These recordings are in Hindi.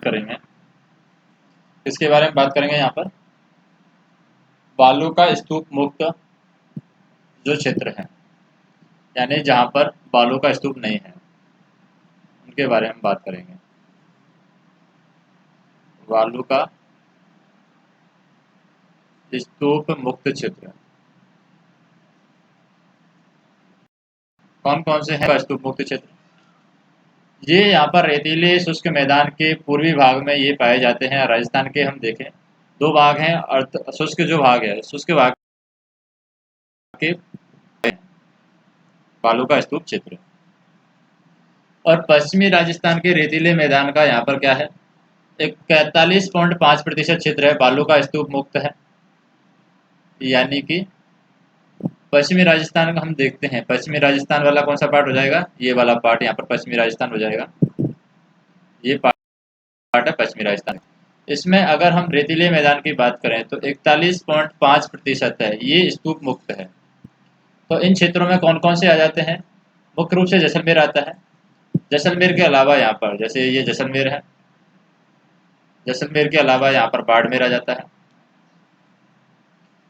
करेंगे। इसके बारे में बात करेंगे यहाँ पर, बालू का स्तूप मुक्त जो क्षेत्र है, यानी जहाँ पर बालू का स्तूप नहीं है, उनके बारे में बात करेंगे। बालू का स्तूप मुक्त क्षेत्र कौन कौन से हैं? स्तूप मुक्त क्षेत्र ये यहाँ पर रेतीले शुष्क मैदान के पूर्वी भाग में ये पाए जाते हैं। राजस्थान के हम देखें, दो भाग हैं, अर्ध शुष्क जो भाग है, शुष्क भाग के बालू का स्तूप क्षेत्र, और पश्चिमी राजस्थान के रेतीले मैदान का यहाँ पर क्या है, 41.5% क्षेत्र है बालू का स्तूप मुक्त है। यानी कि पश्चिमी राजस्थान का हम देखते हैं, पश्चिमी राजस्थान वाला कौन सा पार्ट हो जाएगा, ये वाला पार्ट यहाँ पर पश्चिमी राजस्थान हो जाएगा। ये पार्ट है पश्चिमी राजस्थान। इसमें अगर हम रेतीले मैदान की बात करें तो 41.5% है, ये स्तूप मुक्त है। तो इन क्षेत्रों में कौन कौन से आ जाते हैं? मुख्य रूप से जैसलमेर आता है। जैसलमेर के अलावा यहाँ पर, जैसे ये जैसलमेर है, जैसलमेर के अलावा यहाँ पर बाड़मेर आ जाता है।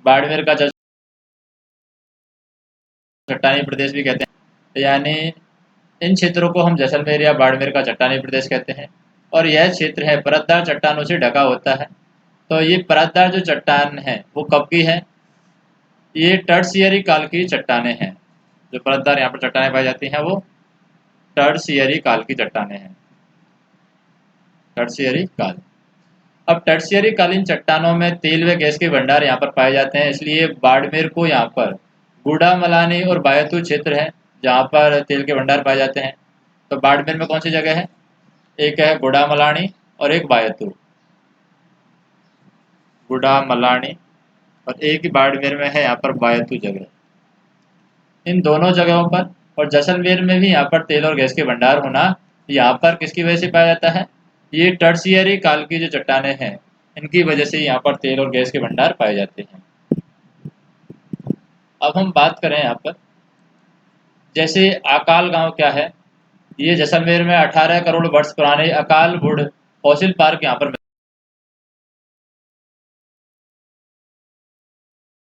बाड़मेर का चट्टानी प्रदेश भी कहते हैं, यानी इन क्षेत्रों को हम जैसलमेर या बाड़मेर का चट्टानी प्रदेश कहते हैं। और यह क्षेत्र है परतदार चट्टानों से ढका होता है। तो ये परतदार जो चट्टान है वो कब की है? ये टर्शियरी काल की चट्टानें हैं। जो परतदार यहाँ पर चट्टानें पाई जाती हैं वो टर्शियरी काल की चट्टानें हैं। टर्शियरी काल। अब टर्शियरी कालीन चट्टानों में तेल व गैस के भंडार यहाँ पर पाए जाते हैं, इसलिए बाड़मेर को यहाँ पर गुड़ामलानी और बायतू क्षेत्र है जहाँ पर तेल के भंडार पाए जाते हैं। तो बाड़मेर में कौन सी जगह है? एक है गुड़ामलानी और एक बायतू। गुड़ामलानी और एक ही बाड़मेर में है यहाँ पर बायतू जगह। इन दोनों जगहों पर और जैसलमेर में भी यहाँ पर तेल और गैस के भंडार होना यहाँ पर किसकी वजह से पाया जाता है? ये टर्शियरी काल की जो चट्टानें हैं इनकी वजह से यहाँ पर तेल और गैस के भंडार पाए जाते हैं। अब हम बात करें यहाँ पर, जैसे अकाल गांव क्या है, ये जैसलमेर में 18 करोड़ वर्ष पुराने अकाल वुड फॉसिल पार्क यहाँ पर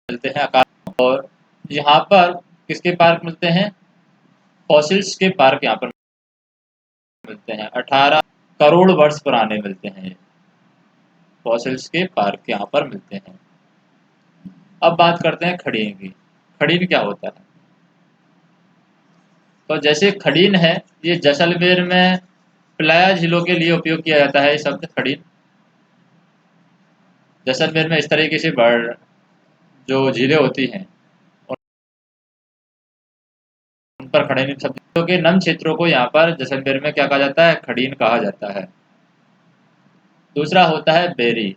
मिलते हैं। अकाल, और यहाँ पर किसके पार्क मिलते हैं? फॉसिल्स के पार्क यहाँ पर मिलते हैं। 18 करोड़ वर्ष पुराने मिलते हैं, ये फॉसिल्स के पार्क यहाँ पर मिलते हैं। अब बात करते हैं खड़ीन की। खड़ीन क्या होता है? तो जैसे खड़ीन है, ये जैसलमेर में प्लाया झीलों के लिए उपयोग किया जाता है। ये शब्द खड़ीन जैसलमेर में इस तरीके से बढ़ जो झीलें होती हैं उन पर खड़ीन शब्द, क्योंकि नम क्षेत्रों को यहाँ पर जैसलमेर में क्या कहा जाता है? खड़ीन कहा जाता है। दूसरा होता है बेरी।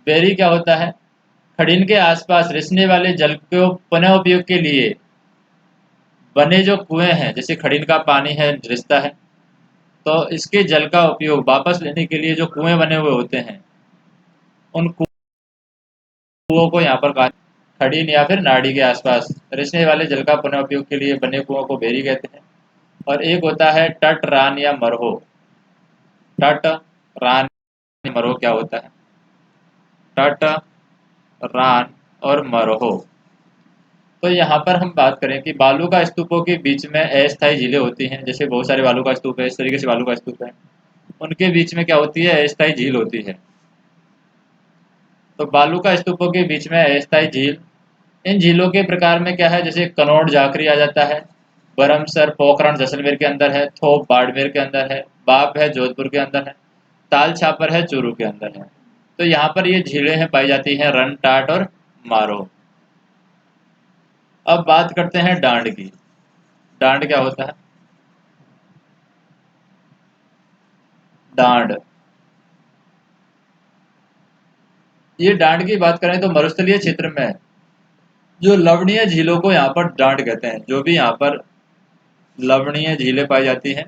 बेरी क्या होता है? खड़ीन के आसपास रिसने वाले जल को पुनः उपयोग के लिए बने जो कुएं हैं, जैसे खड़ीन का पानी है रिसता है, तो इसके जल का उपयोग वापस लेने के लिए जो कुएं बने हुए होते हैं उन कुओं को यहाँ पर कहा, खड़ीन या फिर नाड़ी के आसपास रिसने वाले जल का पुनः उपयोग के लिए बने कुओं को बेरी कहते हैं। और एक होता है तट, रान या मरहो। तट, रान, मरहो क्या होता है? तट, रान और मरहो। तो यहाँ पर हम बात करें कि बालू का स्तूपों के बीच में अस्थायी झीलें होती हैं, जैसे बहुत सारे बालू का स्तूप है, इस तरीके से बालू का स्तूप है, उनके बीच में क्या होती है? अस्थायी झील होती है। तो बालू का स्तूपों के बीच में अस्थायी झील, इन झीलों के प्रकार में क्या है? जैसे कनौड़ जाखरी आ जाता है, बरमसर पोखरण जैसलमेर के अंदर है, थोप बाड़मेर के अंदर है, बाप है जोधपुर के अंदर है, ताल छापर है चूरू के अंदर है। तो यहाँ पर ये झीलें हैं पाई जाती हैं, रन, टाट और मारो। अब बात करते हैं डांड की। डांड क्या होता है? डांड, ये डांड की बात करें तो मरुस्थलीय क्षेत्र में जो लवणीय झीलों को यहाँ पर डांड कहते हैं। जो भी यहाँ पर लवणीय झीलें पाई जाती हैं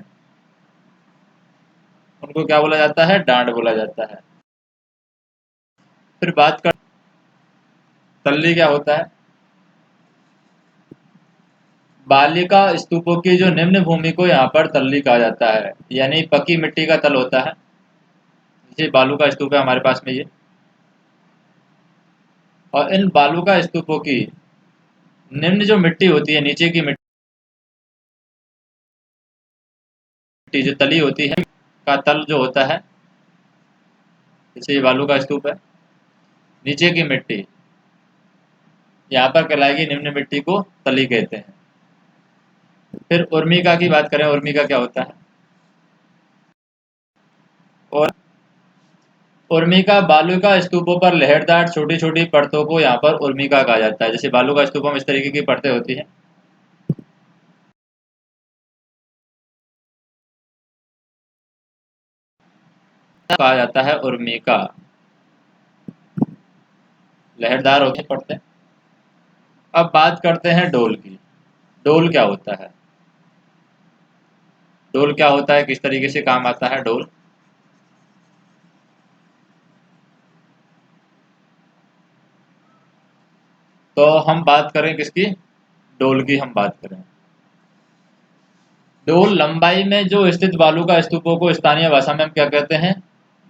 उनको क्या बोला जाता है? डांड बोला जाता है। फिर बात कर, तल्ली क्या होता है? बालिका स्तूपों की जो निम्न भूमि को यहाँ पर तल्ली कहा जाता है, यानी पक्की मिट्टी का तल होता है। ये बालू का स्तूप है हमारे पास में ये, और इन बालू का स्तूपों की निम्न जो मिट्टी होती है, नीचे की मिट्टी जो तली होती है का तल जो होता है, जैसे ये बालू का स्तूप है, नीचे की मिट्टी यहाँ पर कहलाएगी निम्न मिट्टी को तली कहते हैं। फिर उर्मिका की बात करें, उर्मिका क्या होता है? और उर्मिका बालू का स्तूपों पर लहरदार छोटी छोटी परतों को यहाँ पर उर्मिका कहा जाता है। जैसे बालू का स्तूपों में इस तरीके की परतें होती हैं, कहा जाता है उर्मिका, लहरदार होती हैं परतें। अब बात करते हैं डोल की। डोल क्या होता है? डोल क्या होता है, किस तरीके से काम आता है डोल? तो हम बात करें किसकी? डोल की हम बात करें। डोल लंबाई में जो स्थित बालू का स्तूपों को स्थानीय भाषा में हम क्या कहते हैं?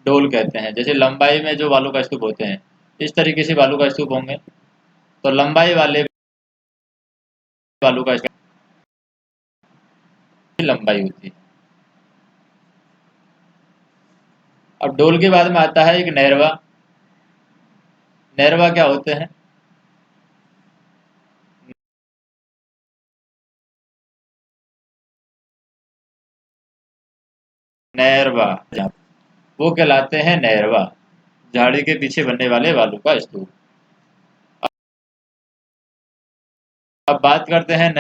डोल कहते हैं। जैसे लंबाई में जो बालू का स्तूप होते हैं, इस तरीके से बालू का स्तूप होंगे, तो लंबाई वाले बालू का स्तूप की लंबाई होती है। अब डोल के बाद में आता है एक नैरवा। नैरवा क्या होते हैं? नैरवा, वो कहलाते हैं नैरवा, झाड़ी के पीछे बनने वाले बालू का स्तूप। अब बात करते हैं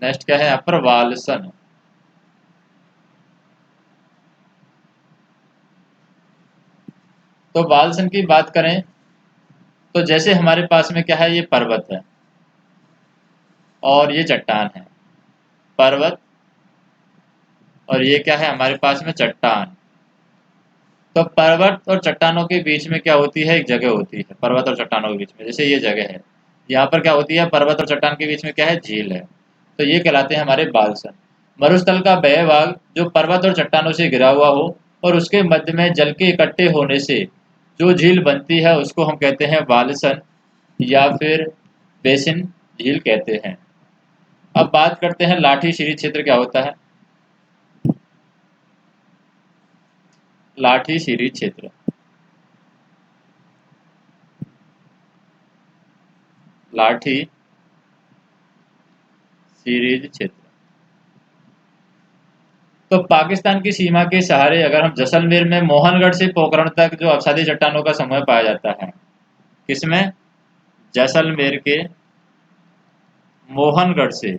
नेक्स्ट क्या है यहाँ पर? वालसन। तो वालसन की बात करें तो जैसे हमारे पास में क्या है, ये पर्वत है और ये चट्टान है। पर्वत और ये क्या है हमारे पास में? चट्टान। तो पर्वत और चट्टानों के बीच में क्या होती है? एक जगह होती है पर्वत और चट्टानों के बीच में, जैसे ये जगह है, यहाँ पर क्या होती है? पर्वत और चट्टान के बीच में क्या है? झील है। तो ये कहलाते हैं हमारे बालसन। मरुस्थल का वह भाग जो पर्वत और चट्टानों से घिरा हुआ हो और उसके मध्य में जल के इकट्ठे होने से जो झील बनती है, उसको हम कहते हैं बालसन या फिर बेसिन झील कहते हैं। अब बात करते हैं लाठी श्री क्षेत्र क्या होता है? लाठी श्री क्षेत्र, लाठी सीरीज क्षेत्र। तो पाकिस्तान की सीमा के सहारे अगर हम जैसलमेर में मोहनगढ़ से पोखरण तक जो अवसादी चट्टानों का समूह पाया जाता है, किसमें? जैसलमेर के मोहनगढ़ से,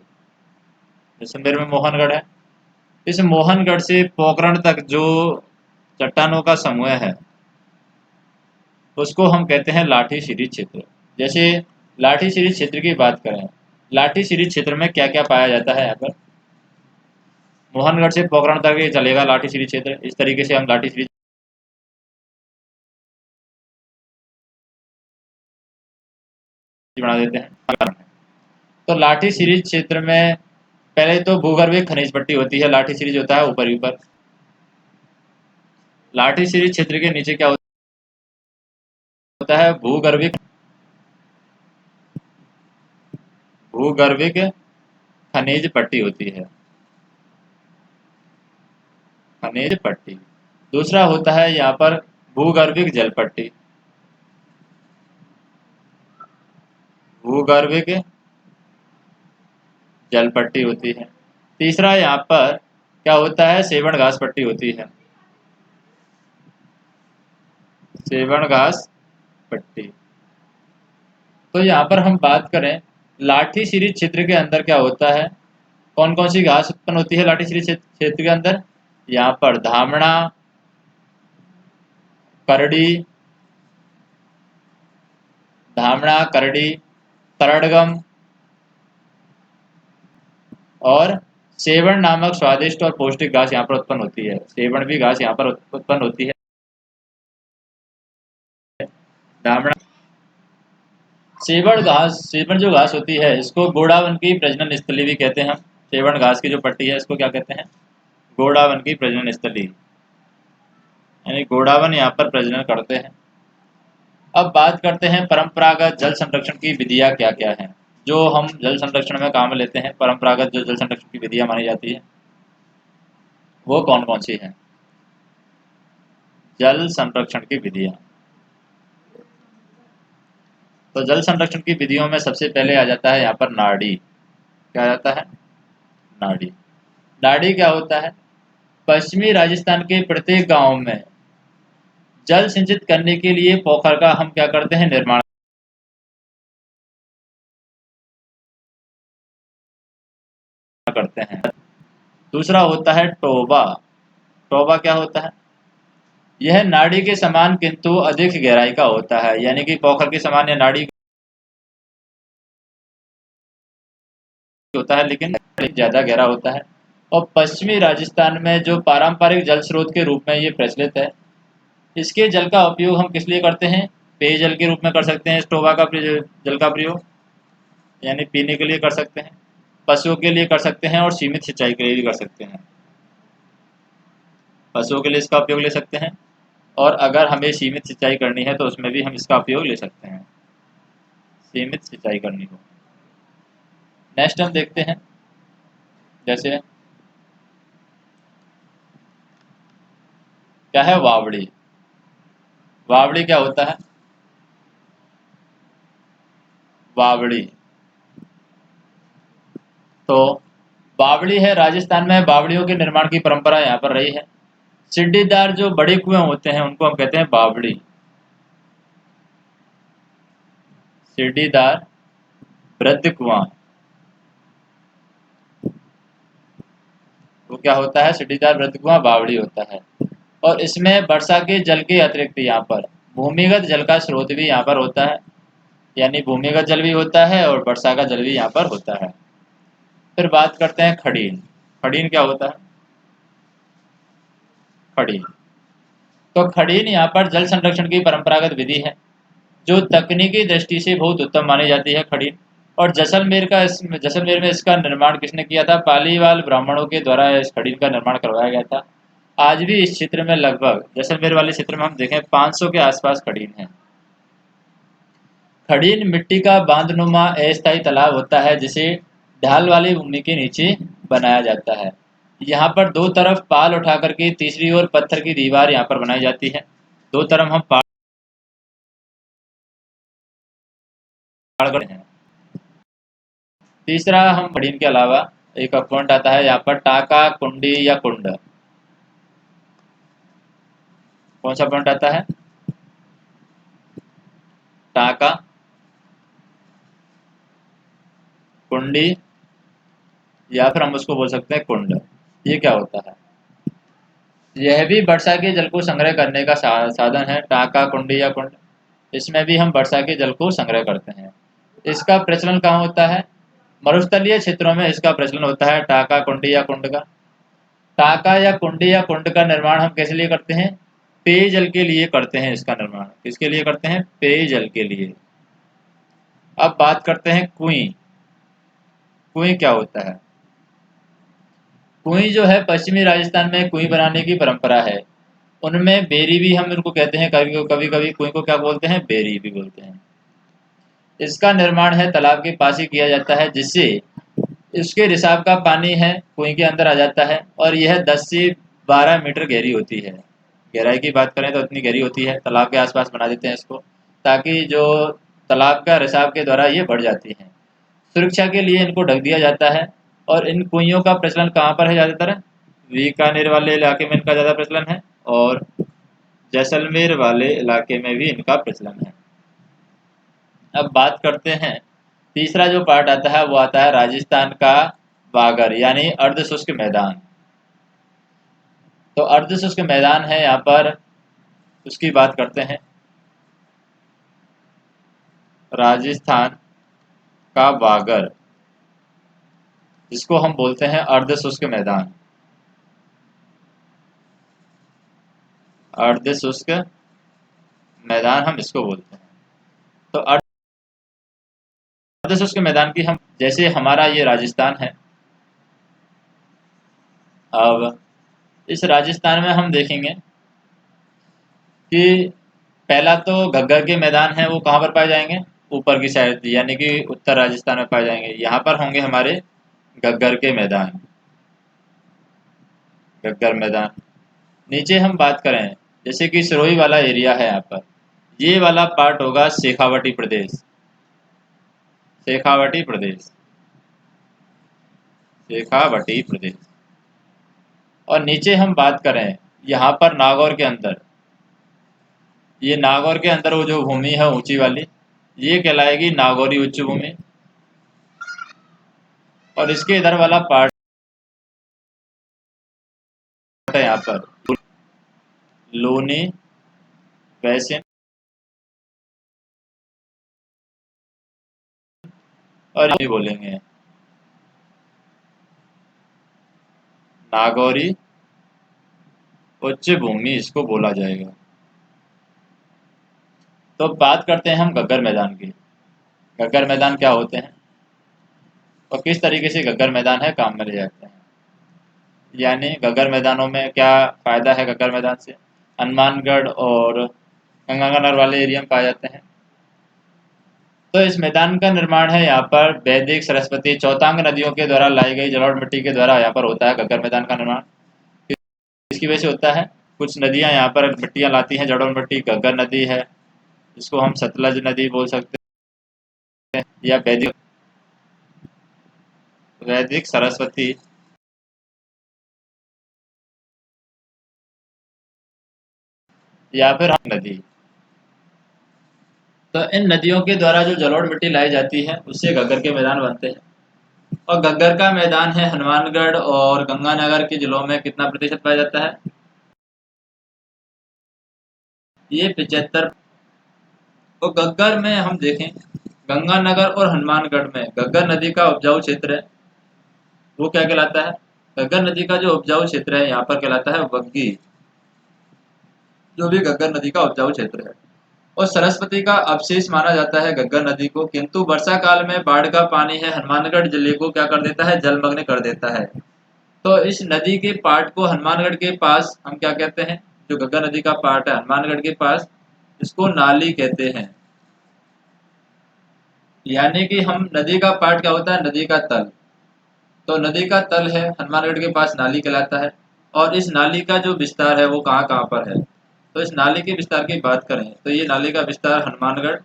जैसलमेर में मोहनगढ़ है, इस मोहनगढ़ से पोखरण तक जो चट्टानों का समूह है, उसको हम कहते हैं लाठी श्री क्षेत्र। जैसे लाठी श्री क्षेत्र की बात करें, लाठी श्री क्षेत्र में क्या क्या पाया जाता है? यहाँ पर मोहनगढ़ से पोखरण तक ये चलेगा लाठी श्री क्षेत्र, इस तरीके से हम लाठी श्री बना देते हैं। तो लाठी सीरीज क्षेत्र में पहले तो भूगर्भीय खनिज पट्टी होती है। लाठी सीरीज होता है ऊपर ही ऊपर। लाठी सीरीज क्षेत्र के नीचे क्या होता है? भूगर्भिक, भूगर्भिक खनिज पट्टी होती है, खनिज पट्टी। दूसरा होता है यहाँ पर भूगर्भिक जल पट्टी, भूगर्भिक जल पट्टी होती है। तीसरा यहाँ पर क्या होता है? सेवण घास पट्टी होती है, सेवण घास पट्टी। तो यहाँ पर हम बात करें लाठी सीरीज क्षेत्र के अंदर क्या होता है, कौन कौन सी घास उत्पन्न होती है लाठी सीरीज क्षेत्र के अंदर? यहाँ पर धामड़ा, करड़ी, धामड़ा, करड़ी, तरड़गम और सेवण नामक स्वादिष्ट और पौष्टिक घास यहाँ पर उत्पन्न होती है। सेवण भी घास यहाँ पर उत्पन्न होती है। धामड़ा सेवण जो घास होती है इसको गोडावन की प्रजनन स्थली भी कहते हैं हम। सेवण घास की जो पट्टी है इसको क्या कहते हैं? गोडावन की प्रजनन स्थली, यानी गोडावन यहाँ पर प्रजनन करते हैं। अब बात करते हैं परंपरागत जल संरक्षण की विधियां क्या क्या हैं, जो हम जल संरक्षण में काम में लेते हैं। परंपरागत जो जल संरक्षण की विधियां मानी जाती है वो कौन कौन सी हैं? जल संरक्षण की विधियां, तो जल संरक्षण की विधियों में सबसे पहले आ जाता है यहाँ पर नाड़ी। क्या आ जाता है? नाड़ी। नाड़ी क्या होता है? पश्चिमी राजस्थान के प्रत्येक गांव में जल सिंचित करने के लिए पोखर का हम क्या करते हैं? निर्माण करते हैं। दूसरा होता है टोबा। टोबा क्या होता है? यह नाड़ी के समान किंतु अधिक गहराई का होता है, यानी कि पोखर के समान या नाड़ी होता है लेकिन ज्यादा गहरा होता है। और पश्चिमी राजस्थान में जो पारंपरिक जल स्रोत के रूप में ये प्रचलित है, इसके जल का उपयोग हम किस लिए करते हैं? पेयजल के रूप में कर सकते हैं इस टोबा का जल का प्रयोग, यानी पीने के लिए कर सकते हैं, पशुओं के लिए कर सकते हैं और सीमित सिंचाई के लिए भी कर सकते हैं। पशुओं के लिए इसका उपयोग ले सकते हैं और अगर हमें सीमित सिंचाई करनी है तो उसमें भी हम इसका उपयोग ले सकते हैं, सीमित सिंचाई करनी हो। नेक्स्ट हम देखते हैं, जैसे क्या है? वावड़ी। वावड़ी क्या होता है? वावड़ी, तो बावड़ी है राजस्थान में, बावड़ियों के निर्माण की परंपरा यहाँ पर रही है। सीढ़ीदार जो बड़े कुएं होते हैं उनको हम कहते हैं बावड़ी। सीढ़ीदार वृद्ध कुआं, वो क्या होता है? सीढ़ीदार वृद्ध कुआं बावड़ी होता है। और इसमें वर्षा के जल के अतिरिक्त यहाँ पर भूमिगत जल का स्रोत भी यहाँ पर होता है, यानी भूमिगत जल भी होता है और वर्षा का जल भी यहाँ पर होता है। फिर बात करते हैं खड़ीन। खड़ीन क्या होता है? खड़ीन, तो खड़ीन यहाँ पर जल संरक्षण की परंपरागत विधि है जो तकनीकी दृष्टि से बहुत उत्तम मानी जाती है। खड़ीन, और जैसलमेर में इसका निर्माण किसने किया था? पालीवाल ब्राह्मणों के द्वारा इस खड़ीन का निर्माण करवाया गया था। आज भी इस क्षेत्र में लगभग जैसलमेर वाले क्षेत्र में हम देखें 500 के आसपास खड़ीन है। खड़ीन मिट्टी का बांधनुमा अस्थायी तालाब होता है जिसे ढाल वाली भूमि के नीचे बनाया जाता है। यहाँ पर दो तरफ पाल उठा करके तीसरी ओर पत्थर की दीवार यहाँ पर बनाई जाती है। दो तरफ हम पहाड़ करते हैं। तीसरा, हम खड़ीन के अलावा एक पॉइंट आता है यहाँ पर टाका, कुंडी या कुंड। कौन सा पॉइंट आता है? टाका, कुंडी या फिर हम उसको बोल सकते हैं कुंड। ये क्या होता है? यह भी वर्षा के जल को संग्रह करने का साधन है। टाका, कुंडी या कुंड, इसमें भी हम वर्षा के जल को संग्रह करते हैं। इसका प्रचलन कहाँ होता है? मरुस्थलीय क्षेत्रों में इसका प्रचलन होता है, टाका, कुंडी या कुंड का। टाका या कुंडी या कुंड का निर्माण हम कैसे लिए करते हैं? पेयजल के लिए करते हैं इसका निर्माण। किसके लिए करते हैं? पेयजल के लिए। अब बात करते हैं कुएं। कुएं क्या होता है? कुएं जो है पश्चिमी राजस्थान में कुएं बनाने की परंपरा है। उनमें बेरी भी हम इनको कहते हैं, कभी कभी कभी कुएं को क्या बोलते हैं? बेरी भी बोलते हैं। इसका निर्माण है तालाब के पास ही किया जाता है, जिससे इसके रिसाव का पानी है कुएं के अंदर आ जाता है और यह 10 से 12 मीटर गहरी होती है। गहराई की बात करें तो इतनी गहरी होती है। तालाब के आसपास बना देते हैं इसको, ताकि जो तालाब का रिसाव के द्वारा ये बढ़ जाती है। सुरक्षा के लिए इनको ढक दिया जाता है। और इन कुइयों का प्रचलन कहाँ पर है ज़्यादातर? बीकानेर वाले इलाके में इनका ज़्यादा प्रचलन है और जैसलमेर वाले इलाके में भी इनका प्रचलन है। अब बात करते हैं, तीसरा जो पार्ट आता है वो आता है राजस्थान का बागर, यानी अर्ध शुष्क मैदान। तो अर्ध शुष्क मैदान है यहाँ पर, उसकी बात करते हैं। राजस्थान का बागर, जिसको हम बोलते हैं अर्ध शुष्क मैदान। अर्ध शुष्क मैदान हम इसको बोलते हैं। तो अर्धशुष्क मैदान की हम, जैसे हमारा ये राजस्थान है, अब इस राजस्थान में हम देखेंगे कि पहला तो घग्गर के मैदान है, वो कहाँ पर पाए जाएंगे? ऊपर की साइड, यानी कि उत्तर राजस्थान में पाए जाएंगे। यहाँ पर होंगे हमारे घग्गर के मैदान, घग्गर मैदान। नीचे हम बात करें, जैसे कि सिरोही वाला एरिया है, यहाँ पर ये वाला पार्ट होगा शेखावटी प्रदेश, शेखावटी प्रदेश, शेखावटी प्रदेश। और नीचे हम बात करें यहाँ पर नागौर के अंदर, ये नागौर के अंदर वो जो भूमि है ऊंची वाली, ये कहलाएगी नागौरी उच्च भूमि। और इसके इधर वाला पार्ट है यहाँ पर लोनी वैसिन और ये बोलेंगे नागौरी उच्च भूमि, इसको बोला जाएगा। तो बात करते हैं हम घग्गर मैदान की। घग्गर मैदान क्या होते हैं और किस तरीके से घग्गर मैदान है काम में ले जाते हैं, यानी घग्गर मैदानों में क्या फायदा है घग्गर मैदान से? हनुमानगढ़ और गंगानगर वाले एरिया में पाए जाते हैं। तो इस मैदान का निर्माण है यहाँ पर वैदिक, सरस्वती, चौतांग नदियों के द्वारा लाई गई जलोढ़ मिट्टी के द्वारा यहाँ पर होता है घग्गर मैदान का निर्माण। इसकी वजह से होता है, कुछ नदियाँ यहाँ पर मिट्टियाँ लाती हैं, जलोढ़ मिट्टी। घग्गर नदी है, इसको हम सतलज नदी बोल सकते हैं, या वैदिक, वैदिक सरस्वती, या फिर हम नदी। तो इन नदियों के द्वारा जो जलोढ़ मिट्टी लाई जाती है, उससे घग्गर के मैदान बनते हैं। और घग्गर का मैदान है हनुमानगढ़ और गंगानगर के जिलों में कितना प्रतिशत पाया जाता है? ये 75। तो घग्गर में हम देखें, गंगानगर और हनुमानगढ़ में घग्गर नदी का उपजाऊ क्षेत्र है, वो क्या कहलाता है? घग्गर नदी का जो उपजाऊ क्षेत्र है यहाँ पर कहलाता है वग्गी, जो भी घग्गर नदी का उपजाऊ क्षेत्र है। और सरस्वती का अवशेष माना जाता है घग्गर नदी को, किंतु वर्षा काल में बाढ़ का पानी है हनुमानगढ़ जिले को क्या कर देता है? जलमग्न कर देता है। तो इस नदी के पार्ट को हनुमानगढ़ के पास हम क्या कहते हैं? जो घग्गर नदी का पार्ट है हनुमानगढ़ के पास, इसको नाली कहते हैं। यानी कि हम, नदी का पार्ट क्या होता है? नदी का तल। तो नदी का तल है हनुमानगढ़ के पास, नाली कहलाता है। और इस नाली का जो विस्तार है वो कहाँ कहाँ पर है? तो इस नाली के विस्तार की बात करें तो ये नाली का विस्तार हनुमानगढ़,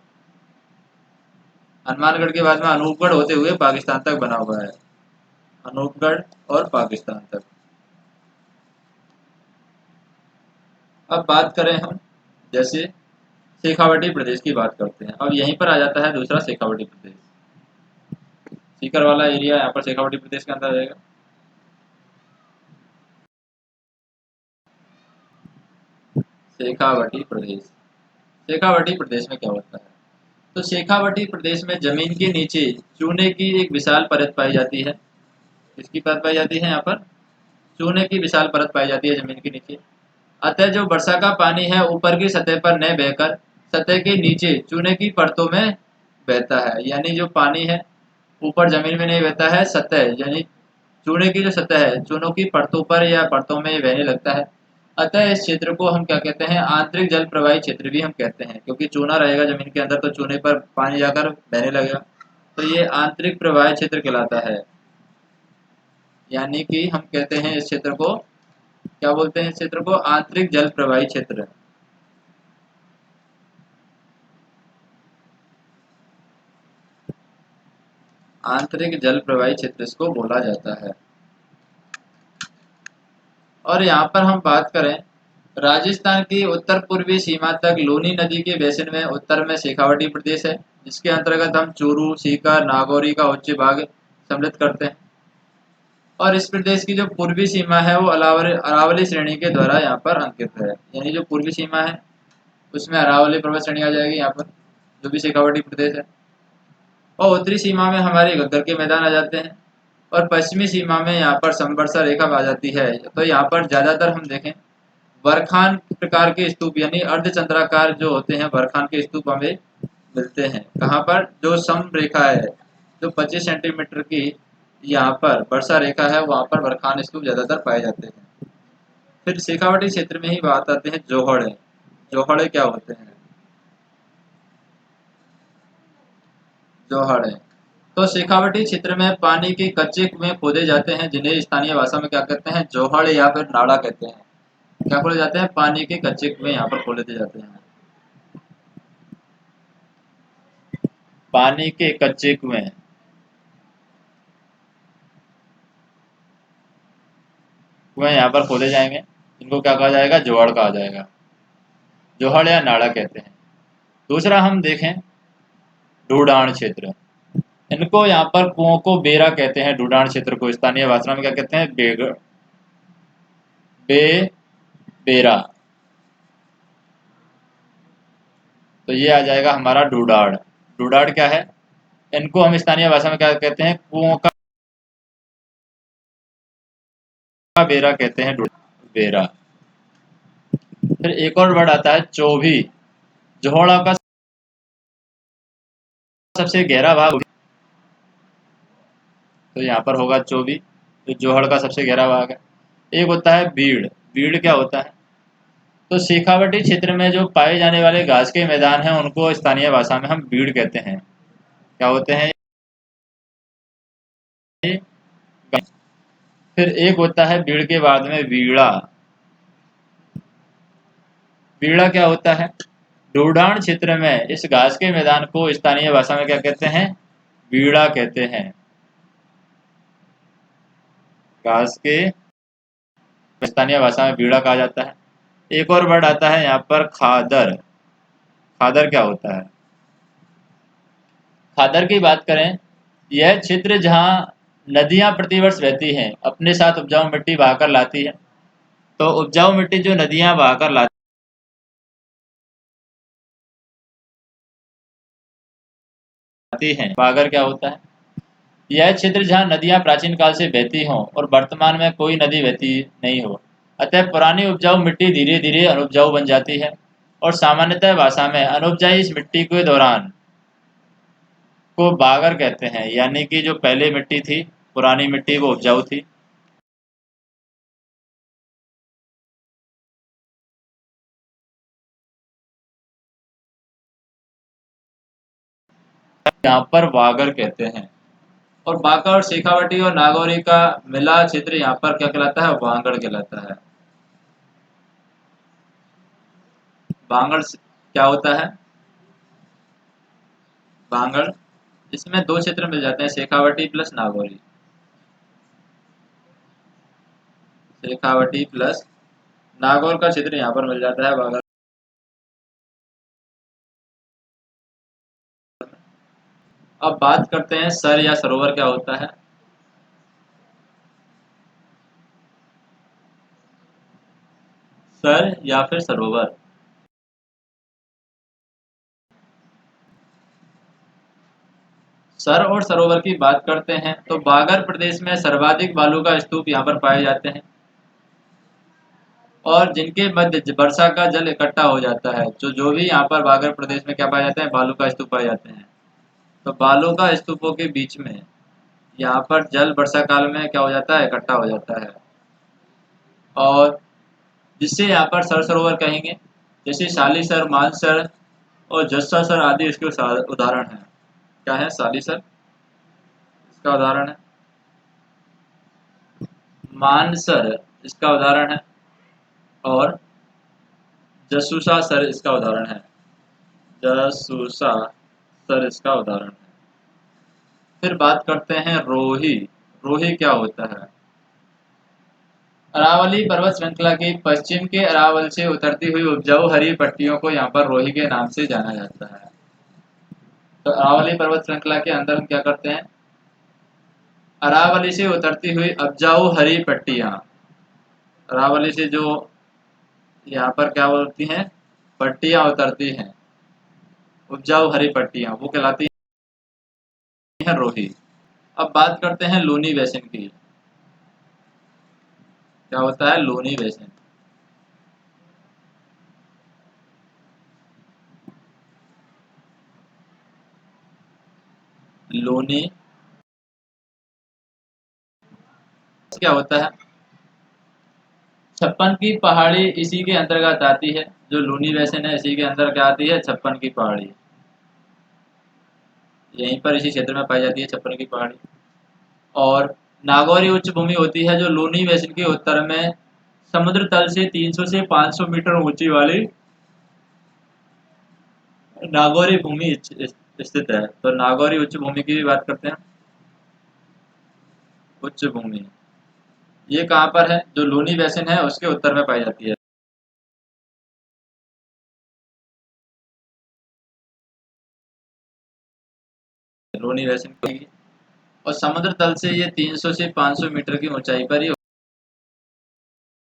हनुमानगढ़ के बाद में अनूपगढ़ होते हुए पाकिस्तान तक बना हुआ है, अनूपगढ़ और पाकिस्तान तक। अब बात करें हम, जैसे शेखावटी प्रदेश की बात करते हैं। अब यहीं पर आ जाता है दूसरा शेखावटी प्रदेश, सीकर वाला एरिया यहाँ पर शेखावटी प्रदेश के अंदर आएगा। शेखावटी प्रदेश, शेखावटी प्रदेश में क्या होता है? तो शेखावटी प्रदेश में जमीन के नीचे चूने की एक विशाल परत पाई जाती है। किसकी परत पाई जाती है? यहाँ पर चूने की विशाल परत पाई जाती है जमीन के नीचे। अतः जो वर्षा का पानी है ऊपर की सतह पर न बहकर सतह के नीचे चूने की परतों में बहता है। यानी जो पानी है ऊपर जमीन में नहीं बहता है, सतह यानी चूने की जो सतह है, चूनों की परतों पर या परतों में बहने लगता है। अतः इस क्षेत्र को हम क्या कहते हैं? आंतरिक जल प्रवाही क्षेत्र भी हम कहते हैं, क्योंकि चूना रहेगा जमीन के अंदर तो चूने पर पानी जाकर बहने लगेगा, तो ये आंतरिक प्रवाही क्षेत्र कहलाता है। यानी कि हम कहते हैं इस क्षेत्र को, क्या बोलते हैं इस क्षेत्र को? आंतरिक जल प्रवाही क्षेत्र। आंतरिक जल प्रवाही क्षेत्र इसको बोला जाता है। और यहाँ पर हम बात करें, राजस्थान की उत्तर पूर्वी सीमा तक लूनी नदी के बेसिन में उत्तर में शेखावटी प्रदेश है, जिसके अंतर्गत हम चूरू, सीकर, नागौरी का उच्च भाग सम्मिलित करते हैं। और इस प्रदेश की जो पूर्वी सीमा है वो अरावली श्रेणी के द्वारा यहाँ पर अंकित है। यानी जो पूर्वी सीमा है उसमें अरावली पर्वत श्रेणी आ जाएगी यहाँ पर, जो भी शेखावटी प्रदेश है। और उत्तरी सीमा में हमारे घग्गर के मैदान आ जाते हैं। और पश्चिमी सीमा में यहाँ पर संवर्षा रेखा आ जाती है। तो यहाँ पर ज्यादातर हम देखें बरखान प्रकार के स्तूप, यानी अर्धचंद्राकार जो होते हैं बरखान के स्तूप हमें मिलते हैं। कहाँ पर? जो सम रेखा है, जो 25 सेंटीमीटर की यहाँ पर वर्षा रेखा है, वहाँ पर बरखान स्तूप ज्यादातर पाए जाते हैं। फिर शेखावाटी क्षेत्र में ही बात आते हैं जोहड़े। जोहड़े क्या होते हैं? जोहड़े तो शेखावाटी क्षेत्र में पानी के कच्चे कुएं खोदे जाते हैं, जिन्हें स्थानीय भाषा में क्या कहते हैं? जोहड़ या फिर नाड़ा कहते हैं। क्या खोले जाते हैं? पानी के कच्चे कुएं यहाँ पर खोले जाते हैं। पानी के कच्चे कुएं, कुएं यहाँ पर खोले जाएंगे, इनको क्या कहा जाएगा? जोहड़ कहा जाएगा। जोहड़ या नाड़ा कहते हैं। दूसरा हम देखें ढूंढान क्षेत्र। इनको यहाँ पर कुओं को बेरा कहते हैं। ढूंढान क्षेत्र को स्थानीय भाषा में क्या कहते हैं? बे बेरा। तो ये आ जाएगा हमारा डूडाड़। डूडाड़ क्या है? इनको हम स्थानीय भाषा में क्या कहते हैं? कुओं का बेरा कहते हैं। बेरा। फिर एक और वर्ड आता है चोभी। जोहड़ा का सबसे गहरा भाग, तो यहाँ पर होगा चोभी, जो जोहड़ का सबसे गहरा भाग है। एक होता है बीड़। बीड़ क्या होता है? तो शेखावाटी क्षेत्र में जो पाए जाने वाले घास के मैदान हैं, उनको स्थानीय भाषा में हम बीड़ कहते हैं। क्या होते हैं ये? फिर एक होता है बीड़ के बाद में वीड़ा। वीड़ा क्या होता है? ढूंढान क्षेत्र में इस घास के मैदान को स्थानीय भाषा में क्या कहते हैं? वीड़ा कहते हैं। घास के स्थानीय भाषा में वीड़ा कहा जाता है। एक और वर्ड आता है यहाँ पर खादर। खादर क्या होता है? खादर की बात करें, यह क्षेत्र जहाँ नदियां प्रतिवर्ष बहती हैं, अपने साथ उपजाऊ मिट्टी बहाकर लाती है। तो उपजाऊ मिट्टी जो नदियां बहाकर लाती हैं, बागर क्या होता है? यह क्षेत्र जहाँ नदियां प्राचीन काल से बहती हों और वर्तमान में कोई नदी बहती नहीं हो, अतः पुरानी उपजाऊ मिट्टी धीरे धीरे अनुपजाऊ बन जाती है। और सामान्यतः भाषा में अनुपजाई इस मिट्टी के दौरान को बागर कहते हैं, यानी कि जो पहले मिट्टी थी, पुरानी मिट्टी, वो उपजाऊ थी। यहाँ पर वागर कहते हैं। और बांका और शेखावाटी और नागौरी का मिला क्षेत्र यहाँ पर क्या कहलाता है? वांगड़ कहलाता है। वांगड़ क्या होता है? वांगड़, इसमें दो क्षेत्र मिल जाते हैं, शेखावाटी प्लस नागौरी। शेखावाटी प्लस नागौर का क्षेत्र यहाँ पर मिल जाता है वागड़। अब बात करते हैं सर या सरोवर क्या होता है। सर या फिर सरोवर। सर और सरोवर की बात करते हैं तो बागर प्रदेश में सर्वाधिक बालू का स्तूप यहाँ पर पाए जाते हैं, और जिनके मध्य वर्षा का जल इकट्ठा हो जाता है। जो भी यहाँ पर बागर प्रदेश में क्या पाए जाते हैं? बालू का स्तूप पाए जाते हैं। तो बालू का स्तूपों के बीच में यहाँ पर जल वर्षा काल में क्या हो जाता है? इकट्ठा हो जाता है, और जिससे यहाँ पर सर सरोवर कहेंगे। जैसे शालीसर, मानसर और जस्सासर आदि इसके उदाहरण हैं। क्या है? शालीसर इसका उदाहरण है, मानसर इसका उदाहरण है, और जसूसा सर इसका उदाहरण है। जसूसा सर इसका उदाहरण है। फिर बात करते हैं रोही। रोही क्या होता है? अरावली पर्वत श्रृंखला की पश्चिम के अरावल से उतरती हुई उपजाऊ हरी पट्टियों को यहाँ पर रोही के नाम से जाना जाता है। तो अरावली पर्वत श्रृंखला के अंदर हम क्या करते हैं? अरावली से उतरती हुई उपजाऊ हरी पट्टियां, अरावली से जो यहाँ पर क्या बोलती हैं? पट्टियां उतरती हैं, उपजाऊ हरी पट्टियां, वो कहलाती हैं रोही। अब बात करते हैं लूनी बेसिन की। क्या होता है लूनी बेसिन? लूनी क्या होता है? छप्पन की पहाड़ी इसी के अंतर्गत आती है। जो लूनी बेसिन है इसी के अंदर क्या आती है? छप्पन की पहाड़ी। यहीं पर इसी क्षेत्र में पाई जाती है छप्पन की पहाड़ी। और नागौरी उच्च भूमि होती है जो लूनी बेसिन के उत्तर में समुद्र तल से 300 से 500 मीटर ऊंची वाली नागौरी भूमि स्थित है। तो नागौरी उच्च भूमि की भी बात करते हैं। उच्च भूमि ये कहाँ पर है? जो लूनी बेसिन है उसके उत्तर में पाई जाती है। लूनी बेसिन की। और समुद्र तल से ये 300 से 500 मीटर की ऊंचाई पर ही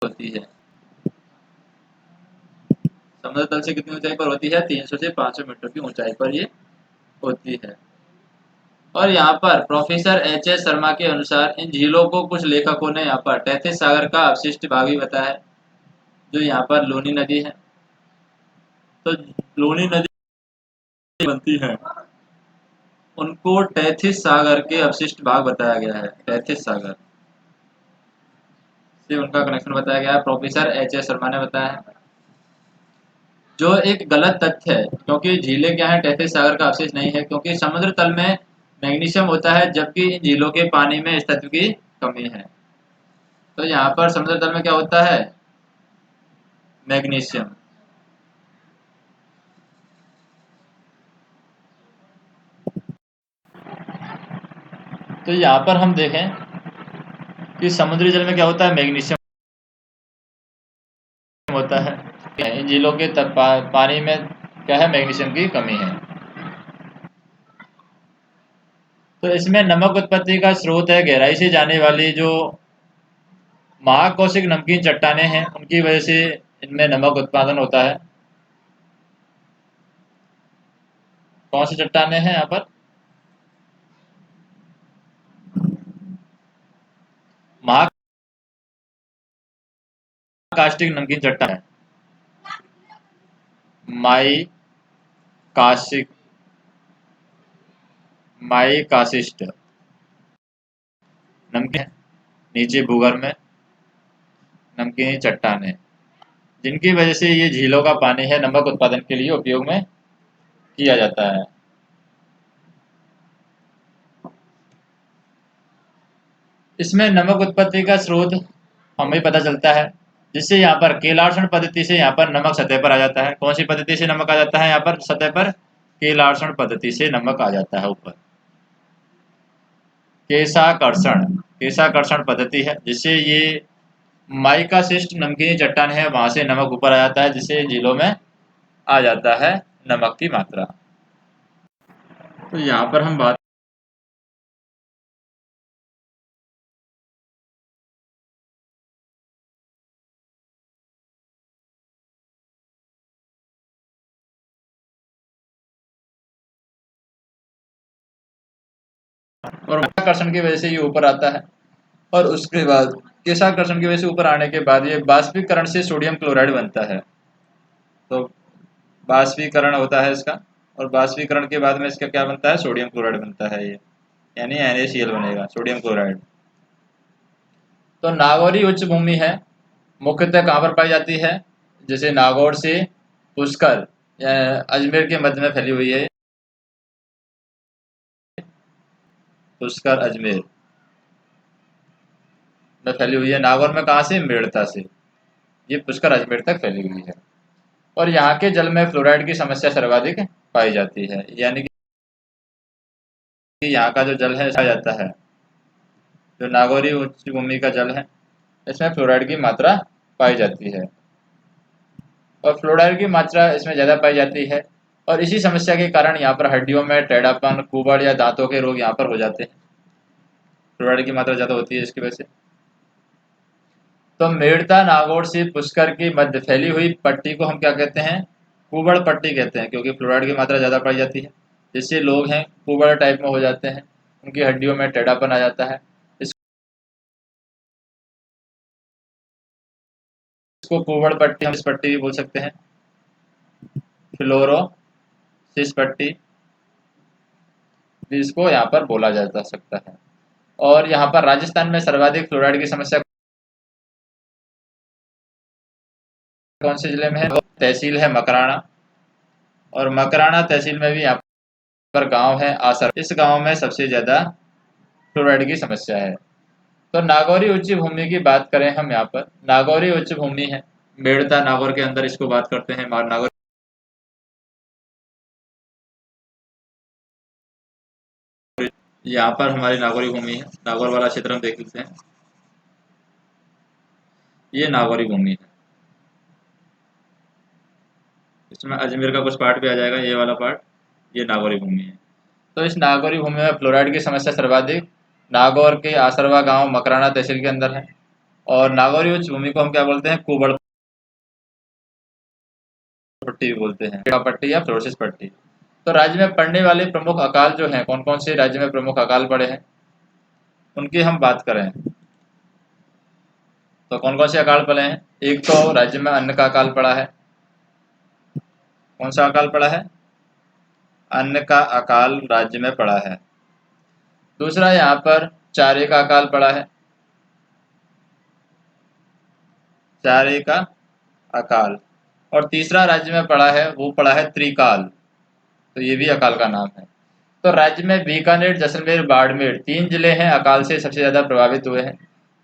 होती है। समुद्र तल से कितनी ऊंचाई पर होती है? 300 से 500 मीटर की ऊंचाई पर ये होती है। और यहाँ पर प्रोफेसर एच.एस. शर्मा के अनुसार इन झीलों को कुछ लेखकों ने यहाँ पर तैथिस सागर का अवशिष्ट भाग भी बताया है, जो यहाँ पर लूनी नदी है। तो लूनी नदी बनती है उनको तैथिस सागर के अवशिष्ट भाग बताया गया है। तैथिस सागर से उनका कनेक्शन बताया गया है, प्रोफेसर एच.एस. शर्मा ने बताया है, जो एक गलत तथ्य है क्योंकि झीलें क्या है? तैथिस सागर का अवशेष नहीं है, क्योंकि समुद्र तल में मैग्नीशियम होता है जबकि इन झीलों के पानी में इस तत्व की कमी है। तो यहाँ पर समुद्र तल में क्या होता है? मैग्नीशियम। तो यहाँ पर हम देखें कि समुद्री जल में क्या होता है? मैग्नीशियम होता है। इन झीलों के पानी में क्या है? मैग्नीशियम की कमी है। तो इसमें नमक उत्पत्ति का स्रोत है गहराई से जाने वाली जो महाकौशिक नमकीन चट्टानें हैं, उनकी वजह से इनमें नमक उत्पादन होता है। कौन सी चट्टानें हैं यहाँ पर? महाकाष्टिक नमकीन चट्टान है। माई काशिक माई काशिष्ट नमकीन नीचे भूगर्भ में नमकीन चट्टानें, जिनकी वजह से ये झीलों का पानी है नमक उत्पादन के लिए उपयोग में किया जाता है। इसमें नमक उत्पत्ति का स्रोत हमें पता चलता है, जिससे यहाँ पर केलार्षण पद्धति से यहाँ पर नमक सतह पर आ जाता है। कौन सी पद्धति से नमक आ जाता है यहाँ पर सतह पर? केलार्षण पद्धति से नमक आ जाता है ऊपर। केशाकर्षण पद्धति है, जिससे ये माइकाशिष्ट नमकीनी चट्टान है वहां से नमक ऊपर आ जाता है, जिससे झीलों में आ जाता है नमक की मात्रा। तो यहाँ पर हम बात और माइकाकर्षण की वजह से ये ऊपर आता है, और उसके बाद केशाकर्षण की वजह से ऊपर आने के बाद ये बाष्पीकरण से सोडियम क्लोराइड बनता है। तो बाष्पीकरण होता है इसका, और बाष्पीकरण के बाद में इसका क्या बनता है? सोडियम क्लोराइड बनता है ये, यानी NaCl बनेगा, सोडियम क्लोराइड। तो नागौरी उच्च भूमि है, मुख्यतः कहाँ पर पाई जाती है? जैसे नागौर से पुष्कर अजमेर के मध्य में फैली हुई है। पुष्कर अजमेर में फैली हुई है। नागौर में कहाँ से? मेड़ता से। ये पुष्कर अजमेर तक फैली हुई है। और यहाँ के जल में फ्लोराइड की समस्या सर्वाधिक पाई जाती है, यानी कि यहाँ का जो जल है आ जाता है, जो नागौरी उच्च भूमि का जल है इसमें फ्लोराइड की मात्रा पाई जाती है, और फ्लोराइड की मात्रा इसमें ज़्यादा पाई जाती है। और इसी समस्या के कारण यहाँ पर हड्डियों में टेढ़ापन, कुबड़ या दांतों के रोग यहाँ पर हो जाते हैं। फ्लोराइड की मात्रा ज़्यादा होती है इसकी वजह से। तो मेड़ता नागौर से पुष्कर की मध्य फैली हुई पट्टी को हम क्या कहते हैं? कुबड़ पट्टी कहते हैं, क्योंकि फ्लोराइड की मात्रा ज़्यादा पाई जाती है, जिससे लोग हैं कुबड़ टाइप में हो जाते हैं, उनकी हड्डियों में टेढ़ापन आ जाता है। इसको कुबड़ पट्टी, हम इस पट्टी भी बोल सकते हैं, फ्लोरोसिस पट्टी भी इसको यहाँ पर बोला जा सकता है। और यहाँ पर राजस्थान में सर्वाधिक फ्लोराइड की समस्या कौन से जिले में है? तहसील है मकराना, और मकराना तहसील में भी यहाँ पर गांव है आसर। इस गांव में सबसे ज्यादा फ्लोराइड की समस्या है। तो नागौरी उच्च भूमि की बात करें हम, यहाँ पर नागौरी उच्च भूमि है, मेड़ता नागौर के अंदर इसको बात करते हैं। नागौर यहाँ पर हमारी नागौरी भूमि है। नागौर वाला क्षेत्र हम देख लेते हैं, ये नागौरी भूमि है। इसमें अजमेर का कुछ पार्ट भी आ जाएगा, ये वाला पार्ट, ये नागौरी भूमि है। तो इस नागौरी भूमि में फ्लोराइड की समस्या सर्वाधिक नागौर के आसरवा गांव मकराना तहसील के अंदर है। और नागौरी उच्च भूमि को हम क्या बोलते हैं? कुबड़ पट्टी भी बोलते हैं, पट्टी या फ्लोरोसिस पट्टी। तो राज्य में पड़ने वाले प्रमुख अकाल जो हैं, कौन कौन से राज्य में प्रमुख अकाल पड़े हैं उनकी हम बात करें तो कौन कौन से अकाल पड़े हैं? एक तो राज्य में अन्न का अकाल पड़ा है। कौन सा अकाल पड़ा है? अन्न का अकाल राज्य में पड़ा है। दूसरा, यहाँ पर चारे का अकाल पड़ा है, चारे का अकाल। और तीसरा राज्य में पड़ा है, वो पड़ा है त्रिकाल, तो ये भी अकाल का नाम है। तो राज्य में बीकानेर, जैसलमेर, बाड़मेर 3 जिले हैं अकाल से सबसे ज्यादा प्रभावित हुए हैं।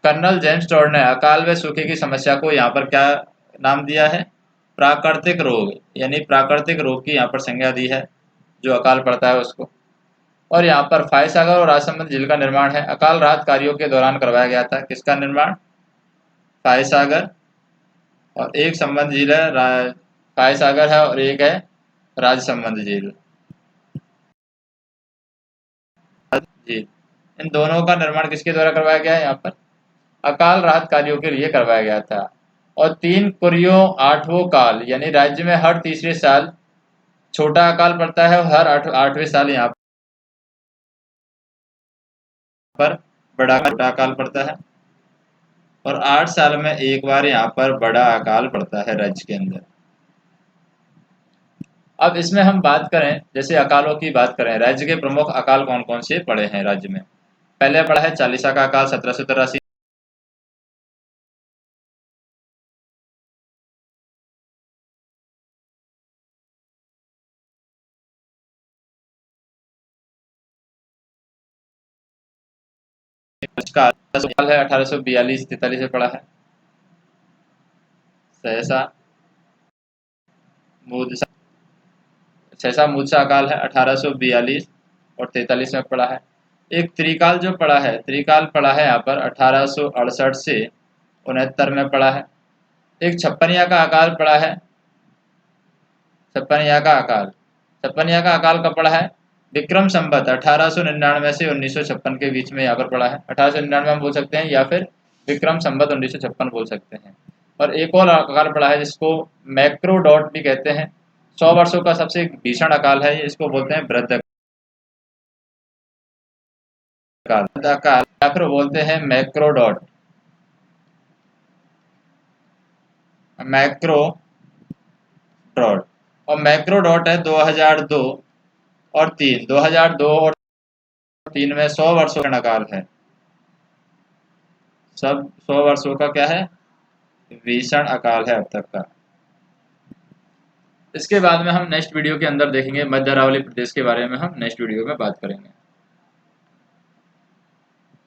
कर्नल जेम्स टॉड ने अकाल व सूखे की समस्या को यहाँ पर क्या नाम दिया है? प्राकृतिक रोग, यानी प्राकृतिक रोग की यहाँ पर संज्ञा दी है, जो अकाल पड़ता है उसको। और यहाँ पर फाय सागर और राजसमंद झील का निर्माण है, अकाल राहत कार्यों के दौरान करवाया गया था। किसका निर्माण? फाय सागर, और एक संबंध झील है, फाय सागर है, और एक है राजसमंद झील। झील, इन दोनों का निर्माण किसके द्वारा करवाया गया है? यहाँ पर अकाल राहत कार्यों के लिए करवाया गया था। और 3 कुरियों 8वां काल, यानी राज्य में हर तीसरे साल छोटा अकाल पड़ता है, और हर 8वें साल यहाँ पर बड़ा छोटा अकाल पड़ता है, और 8 साल में एक बार यहाँ पर बड़ा अकाल पड़ता है राज्य के अंदर। अब इसमें हम बात करें, जैसे अकालों की बात करें, राज्य के प्रमुख अकाल कौन कौन से पड़े हैं राज्य में? पहले पड़ा है चालीसा का अकाल 1783। का है 1842-43 में पड़ा है। सहसा मूदसा, सहसा मूदसा अकाल है 1842 और 43 में पड़ा है। एक त्रिकाल जो पड़ा है, त्रिकाल पड़ा है यहाँ पर 1868 से 69 में पड़ा है। एक छप्पनिया का अकाल पड़ा है, छप्पनिया का अकाल, छप्पनिया का अकाल कब पड़ा है? विक्रम संवत 1899 से 1956 के बीच में यहाँ पर पड़ा है। 1899 हम बोल सकते हैं, या फिर विक्रम संवत 1956 बोल सकते हैं। और एक और अकाल पड़ा है जिसको मैक्रोडॉट भी कहते हैं, 100 वर्षों का सबसे भीषण अकाल है, इसको बोलते हैं वृद्ध अकाल, या फिर बोलते हैं मैक्रोडॉट, मैक्रोडॉट। और मैक्रोडॉट है 2002 और 3, 2002 और 3 में 100 वर्षों का अकाल है। सब 100 वर्षों का क्या है? भीषण अकाल है अब तक का। इसके बाद में हम नेक्स्ट वीडियो के अंदर देखेंगे, मध्य अरावली प्रदेश के बारे में हम नेक्स्ट वीडियो में बात करेंगे।